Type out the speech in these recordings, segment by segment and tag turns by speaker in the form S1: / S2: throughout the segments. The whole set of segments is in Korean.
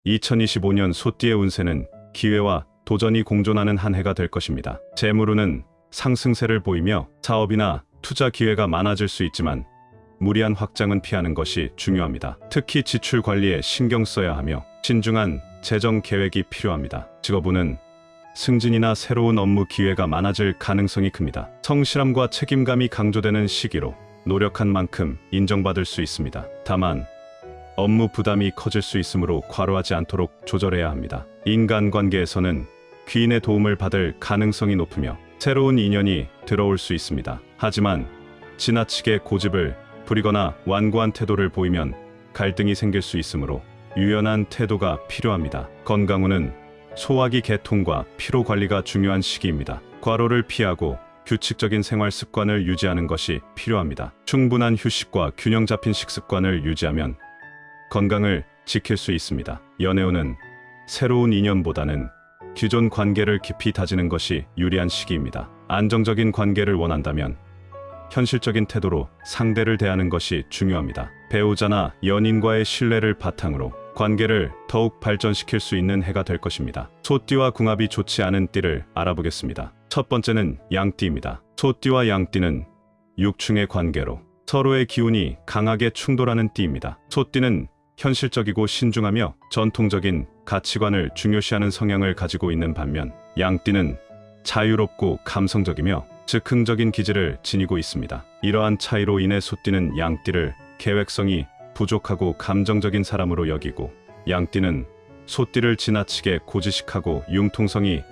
S1: 2025년 소띠의 운세는 기회와 도전이 공존하는 한 해가 될 것입니다. 재물운은 상승세를 보이며 사업이나 투자 기회가 많아질 수 있지만 무리한 확장은 피하는 것이 중요합니다. 특히 지출 관리에 신경 써야 하며 신중한 재정 계획이 필요합니다. 직업운은 승진이나 새로운 업무 기회가 많아질 가능성이 큽니다. 성실함과 책임감이 강조되는 시기로 노력한 만큼 인정받을 수 있습니다. 다만 업무 부담이 커질 수 있으므로 과로하지 않도록 조절해야 합니다. 인간관계에서는 귀인의 도움을 받을 가능성이 높으며 새로운 인연이 들어올 수 있습니다. 하지만 지나치게 고집을 부리거나 완고한 태도를 보이면 갈등이 생길 수 있으므로 유연한 태도가 필요합니다. 건강운은 소화기 개통과 피로 관리가 중요한 시기입니다. 과로를 피하고 규칙적인 생활 습관을 유지하는 것이 필요합니다. 충분한 휴식과 균형 잡힌 식습관을 유지하면 건강을 지킬 수 있습니다. 연애운은 새로운 인연보다는 기존 관계를 깊이 다지는 것이 유리한 시기입니다. 안정적인 관계를 원한다면 현실적인 태도로 상대를 대하는 것이 중요합니다. 배우자나 연인과의 신뢰를 바탕으로 관계를 더욱 발전시킬 수 있는 해가 될 것입니다. 소띠와 궁합이 좋지 않은 띠를 알아보겠습니다. 첫 번째는 양띠입니다. 소띠와 양띠는 육충의 관계로 서로의 기운이 강하게 충돌하는 띠입니다. 소띠는 현실적이고 신중하며 전통적인 가치관을 중요시하는 성향을 가지고 있는 반면 양띠는 자유롭고 감성적이며 즉흥적인 기질을 지니고 있습니다. 이러한 차이로 인해 소띠는 양띠를 계획성이 부족하고 감정적인 사람으로 여기고 양띠는 소띠를 지나치게 고지식하고 융통성이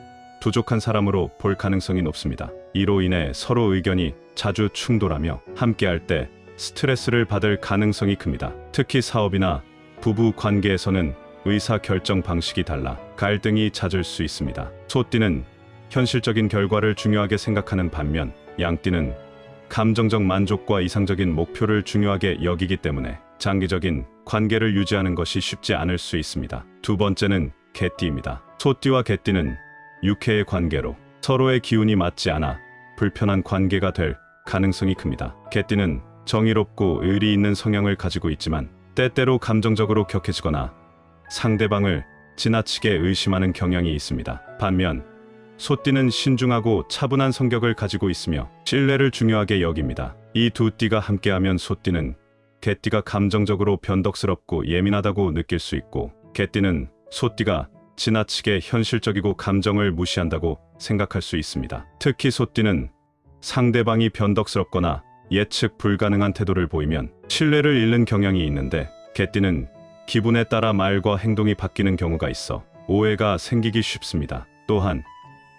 S1: 부족한 사람으로 볼 가능성이 높습니다. 이로 인해 서로 의견이 자주 충돌하며 함께할 때 스트레스를 받을 가능성이 큽니다. 특히 사업이나 부부 관계에서는 의사 결정 방식이 달라 갈등이 잦을 수 있습니다. 소띠는 현실적인 결과를 중요하게 생각하는 반면 양띠는 감정적 만족과 이상적인 목표를 중요하게 여기기 때문에 장기적인 관계를 유지하는 것이 쉽지 않을 수 있습니다. 두 번째는 개띠입니다. 소띠와 개띠는 육해의 관계로 서로의 기운이 맞지 않아 불편한 관계가 될 가능성이 큽니다. 개띠는 정의롭고 의리 있는 성향을 가지고 있지만 때때로 감정적으로 격해지거나 상대방을 지나치게 의심하는 경향이 있습니다. 반면 소띠는 신중하고 차분한 성격을 가지고 있으며 신뢰를 중요하게 여깁니다. 이 두 띠가 함께하면 소띠는 개띠가 감정적으로 변덕스럽고 예민하다고 느낄 수 있고 개띠는 소띠가 지나치게 현실적이고 감정을 무시한다고 생각할 수 있습니다. 특히 소띠는 상대방이 변덕스럽거나 예측 불가능한 태도를 보이면 신뢰를 잃는 경향이 있는데 개띠는 기분에 따라 말과 행동이 바뀌는 경우가 있어 오해가 생기기 쉽습니다. 또한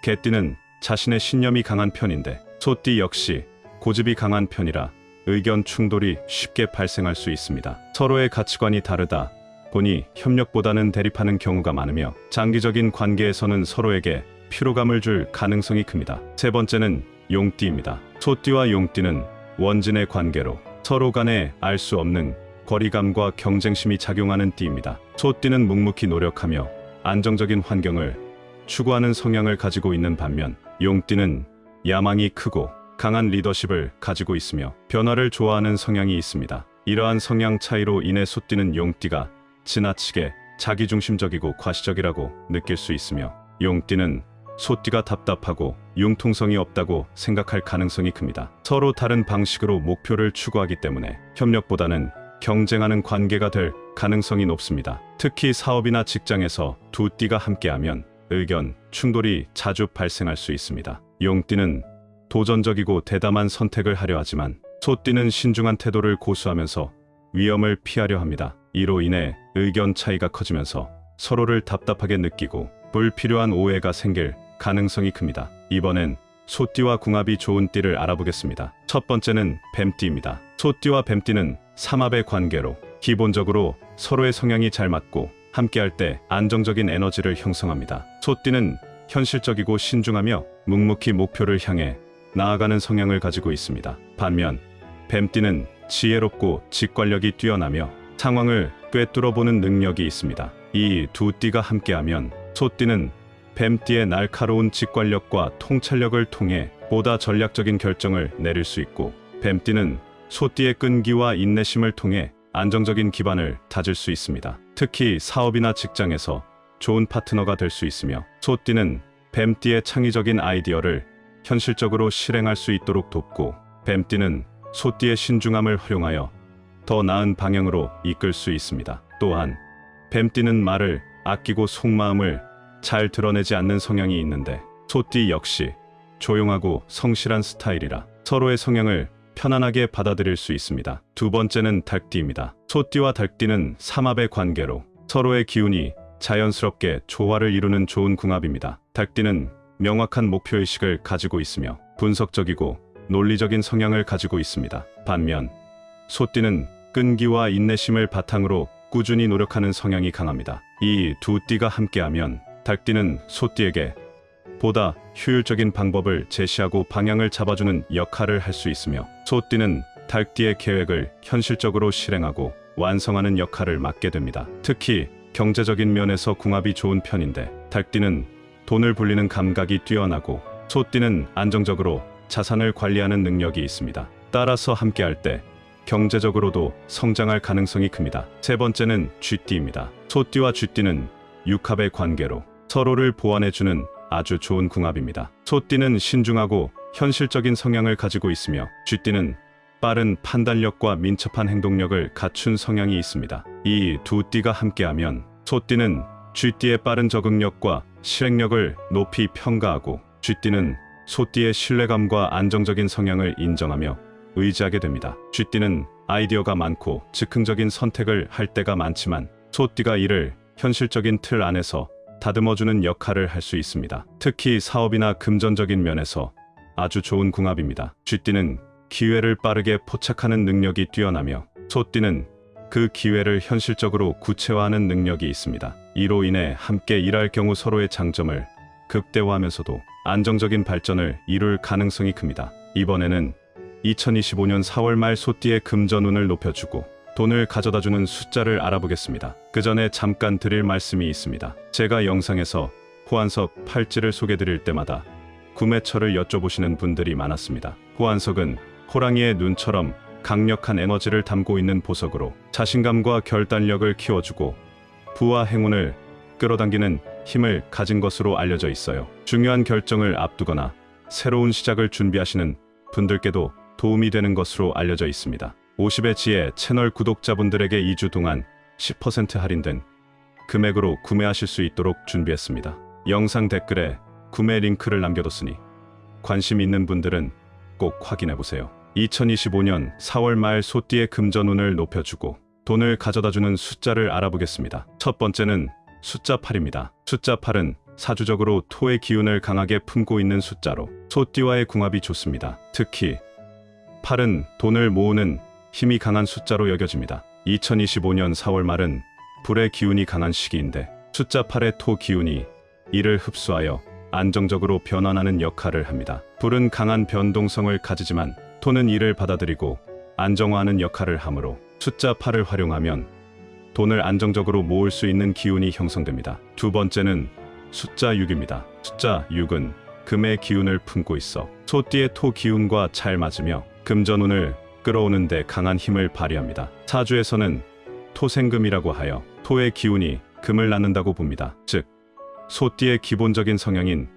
S1: 개띠는 자신의 신념이 강한 편인데 소띠 역시 고집이 강한 편이라 의견 충돌이 쉽게 발생할 수 있습니다. 서로의 가치관이 다르다 보니 협력보다는 대립하는 경우가 많으며 장기적인 관계에서는 서로에게 피로감을 줄 가능성이 큽니다. 세 번째는 용띠입니다. 소띠와 용띠는 원진의 관계로 서로 간에 알 수 없는 거리감과 경쟁심이 작용하는 띠입니다. 소띠는 묵묵히 노력하며 안정적인 환경을 추구하는 성향을 가지고 있는 반면 용띠는 야망이 크고 강한 리더십을 가지고 있으며 변화를 좋아하는 성향이 있습니다. 이러한 성향 차이로 인해 소띠는 용띠가 지나치게 자기중심적이고 과시적이라고 느낄 수 있으며 용띠는 소띠가 답답하고 융통성이 없다고 생각할 가능성이 큽니다. 서로 다른 방식으로 목표를 추구하기 때문에 협력보다는 경쟁하는 관계가 될 가능성이 높습니다. 특히 사업이나 직장에서 두 띠가 함께하면 의견 충돌이 자주 발생할 수 있습니다. 용띠는 도전적이고 대담한 선택을 하려 하지만 소띠는 신중한 태도를 고수하면서 위험을 피하려 합니다. 이로 인해 의견 차이가 커지면서 서로를 답답하게 느끼고 불필요한 오해가 생길 가능성이 큽니다. 이번엔 소띠와 궁합이 좋은 띠를 알아보겠습니다. 첫 번째는 뱀띠입니다. 소띠와 뱀띠는 삼합의 관계로 기본적으로 서로의 성향이 잘 맞고 함께할 때 안정적인 에너지를 형성합니다. 소띠는 현실적이고 신중하며 묵묵히 목표를 향해 나아가는 성향을 가지고 있습니다. 반면 뱀띠는 지혜롭고 직관력이 뛰어나며 상황을 꿰뚫어보는 능력이 있습니다. 이 두 띠가 함께하면 소띠는 뱀띠의 날카로운 직관력과 통찰력을 통해 보다 전략적인 결정을 내릴 수 있고 뱀띠는 소띠의 끈기와 인내심을 통해 안정적인 기반을 다질 수 있습니다. 특히 사업이나 직장에서 좋은 파트너가 될 수 있으며, 소띠는 뱀띠의 창의적인 아이디어를 현실적으로 실행할 수 있도록 돕고, 뱀띠는 소띠의 신중함을 활용하여 더 나은 방향으로 이끌 수 있습니다. 또한 뱀띠는 말을 아끼고 속마음을 잘 드러내지 않는 성향이 있는데, 소띠 역시 조용하고 성실한 스타일이라 서로의 성향을 편안하게 받아들일 수 있습니다. 두 번째는 닭띠입니다. 소띠와 닭띠는 삼합의 관계로 서로의 기운이 자연스럽게 조화를 이루는 좋은 궁합입니다. 닭띠는 명확한 목표의식을 가지고 있으며 분석적이고 논리적인 성향을 가지고 있습니다. 반면 소띠는 끈기와 인내심을 바탕으로 꾸준히 노력하는 성향이 강합니다. 이 두 띠가 함께하면 닭띠는 소띠에게 보다 효율적인 방법을 제시하고 방향을 잡아주는 역할을 할 수 있으며, 소띠는 닭띠의 계획을 현실적으로 실행하고 완성하는 역할을 맡게 됩니다. 특히 경제적인 면에서 궁합이 좋은 편인데, 닭띠는 돈을 불리는 감각이 뛰어나고 소띠는 안정적으로 자산을 관리하는 능력이 있습니다. 따라서 함께할 때 경제적으로도 성장할 가능성이 큽니다. 세 번째는 쥐띠입니다. 소띠와 쥐띠는 육합의 관계로 서로를 보완해주는 아주 좋은 궁합입니다. 소띠는 신중하고 현실적인 성향을 가지고 있으며, 쥐띠는 빠른 판단력과 민첩한 행동력을 갖춘 성향이 있습니다. 이 두 띠가 함께하면 소띠는 쥐띠의 빠른 적응력과 실행력을 높이 평가하고, 쥐띠는 소띠의 신뢰감과 안정적인 성향을 인정하며 의지하게 됩니다. 쥐띠는 아이디어가 많고 즉흥적인 선택을 할 때가 많지만, 소띠가 이를 현실적인 틀 안에서 다듬어주는 역할을 할 수 있습니다. 특히 사업이나 금전적인 면에서 아주 좋은 궁합입니다. 쥐띠는 기회를 빠르게 포착하는 능력이 뛰어나며, 소띠는 그 기회를 현실적으로 구체화하는 능력이 있습니다. 이로 인해 함께 일할 경우 서로의 장점을 극대화하면서도 안정적인 발전을 이룰 가능성이 큽니다. 이번에는 2025년 4월 말 소띠의 금전운을 높여주고 돈을 가져다주는 숫자를 알아보겠습니다. 그 전에 잠깐 드릴 말씀이 있습니다. 제가 영상에서 호환석 팔찌를 소개드릴 때마다 구매처를 여쭤보시는 분들이 많았습니다. 호환석은 호랑이의 눈처럼 강력한 에너지를 담고 있는 보석으로 자신감과 결단력을 키워주고 부와 행운을 끌어당기는 힘을 가진 것으로 알려져 있어요. 중요한 결정을 앞두거나 새로운 시작을 준비하시는 분들께도 도움이 되는 것으로 알려져 있습니다. 50의 지혜 채널 구독자분들에게 2주 동안 10% 할인된 금액으로 구매하실 수 있도록 준비했습니다. 영상 댓글에 구매 링크를 남겨뒀으니 관심 있는 분들은 꼭 확인해보세요. 2025년 4월 말 소띠의 금전운을 높여주고 돈을 가져다주는 숫자를 알아보겠습니다. 첫 번째는 숫자 8입니다. 숫자 8은 사주적으로 토의 기운을 강하게 품고 있는 숫자로 소띠와의 궁합이 좋습니다. 특히 8은 돈을 모으는 힘이 강한 숫자로 여겨집니다. 2025년 4월 말은 불의 기운이 강한 시기인데, 숫자 8의 토 기운이 이를 흡수하여 안정적으로 변환하는 역할을 합니다. 불은 강한 변동성을 가지지만 토는 이를 받아들이고 안정화하는 역할을 하므로 숫자 8을 활용하면 돈을 안정적으로 모을 수 있는 기운이 형성됩니다. 두 번째는 숫자 6입니다. 숫자 6은 금의 기운을 품고 있어 소띠의 토 기운과 잘 맞으며 금전운을 끌어오는데 강한 힘을 발휘합니다. 사주에서는 토생금이라고 하여 토의 기운이 금을 낳는다고 봅니다. 즉, 소띠의 기본적인 성향인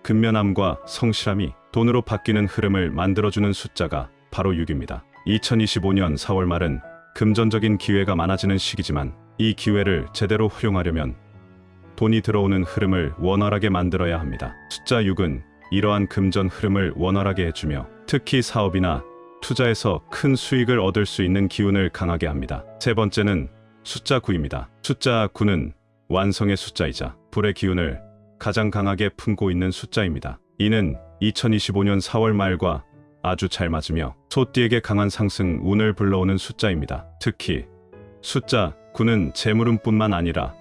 S1: 근면함과 성실함이 돈으로 바뀌는 흐름을 만들어주는 숫자가 바로 6입니다. 2025년 4월 말은 금전적인 기회가 많아지는 시기지만, 이 기회를 제대로 활용하려면 돈이 들어오는 흐름을 원활하게 만들어야 합니다. 숫자 6은 이러한 금전 흐름을 원활하게 해주며 특히 사업이나 투자에서 큰 수익을 얻을 수 있는 기운을 강하게 합니다. 세 번째는 숫자 9입니다. 숫자 9는 완성의 숫자이자 불의 기운을 가장 강하게 품고 있는 숫자입니다. 이는 2025년 4월 말과 아주 잘 맞으며 소띠에게 강한 상승 운을 불러오는 숫자입니다. 특히 숫자 9는 재물운뿐만 아니라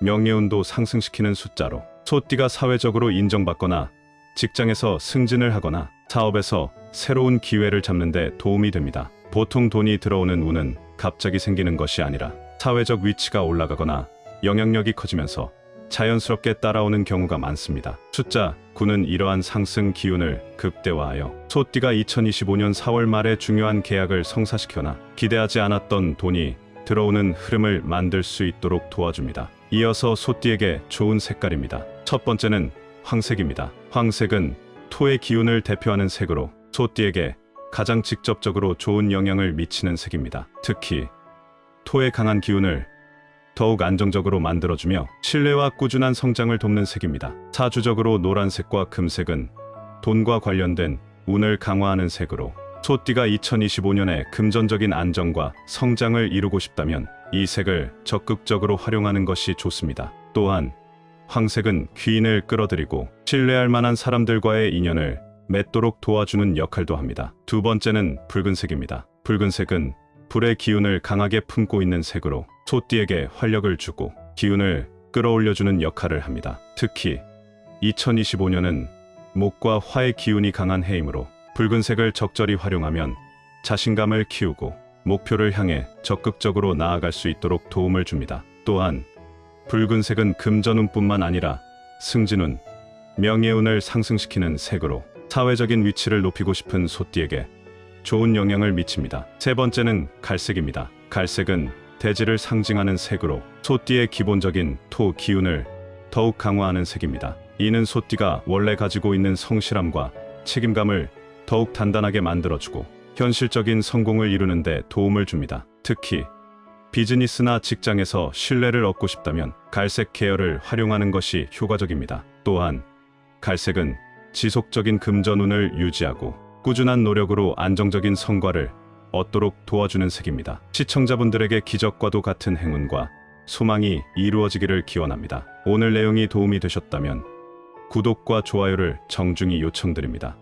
S1: 명예운도 상승시키는 숫자로 소띠가 사회적으로 인정받거나 직장에서 승진을 하거나 사업에서 새로운 기회를 잡는 데 도움이 됩니다. 보통 돈이 들어오는 운은 갑자기 생기는 것이 아니라 사회적 위치가 올라가거나 영향력이 커지면서 자연스럽게 따라오는 경우가 많습니다. 숫자 9는 이러한 상승 기운을 극대화하여 소띠가 2025년 4월 말에 중요한 계약을 성사시켜나 기대하지 않았던 돈이 들어오는 흐름을 만들 수 있도록 도와줍니다. 이어서 소띠에게 좋은 색깔입니다. 첫 번째는 황색입니다. 황색은 토의 기운을 대표하는 색으로 소띠에게 가장 직접적으로 좋은 영향을 미치는 색입니다. 특히 토의 강한 기운을 더욱 안정적으로 만들어주며 신뢰와 꾸준한 성장을 돕는 색입니다. 사주적으로 노란색과 금색은 돈과 관련된 운을 강화하는 색으로 소띠가 2025년에 금전적인 안정과 성장을 이루고 싶다면 이 색을 적극적으로 활용하는 것이 좋습니다. 또한 황색은 귀인을 끌어들이고 신뢰할 만한 사람들과의 인연을 맺도록 도와주는 역할도 합니다. 두 번째는 붉은색입니다. 붉은색은 불의 기운을 강하게 품고 있는 색으로 소띠에게 활력을 주고 기운을 끌어올려주는 역할을 합니다. 특히 2025년은 목과 화의 기운이 강한 해이므로 붉은색을 적절히 활용하면 자신감을 키우고 목표를 향해 적극적으로 나아갈 수 있도록 도움을 줍니다. 또한 붉은색은 금전운뿐만 아니라 승진운, 명예운을 상승시키는 색으로 사회적인 위치를 높이고 싶은 소띠에게 좋은 영향을 미칩니다. 세 번째는 갈색입니다. 갈색은 대지를 상징하는 색으로 소띠의 기본적인 토 기운을 더욱 강화하는 색입니다. 이는 소띠가 원래 가지고 있는 성실함과 책임감을 더욱 단단하게 만들어주고 현실적인 성공을 이루는 데 도움을 줍니다. 특히 비즈니스나 직장에서 신뢰를 얻고 싶다면 갈색 계열을 활용하는 것이 효과적입니다. 또한 갈색은 지속적인 금전운을 유지하고 꾸준한 노력으로 안정적인 성과를 얻도록 도와주는 색입니다. 시청자분들에게 기적과도 같은 행운과 소망이 이루어지기를 기원합니다. 오늘 내용이 도움이 되셨다면 구독과 좋아요를 정중히 요청드립니다.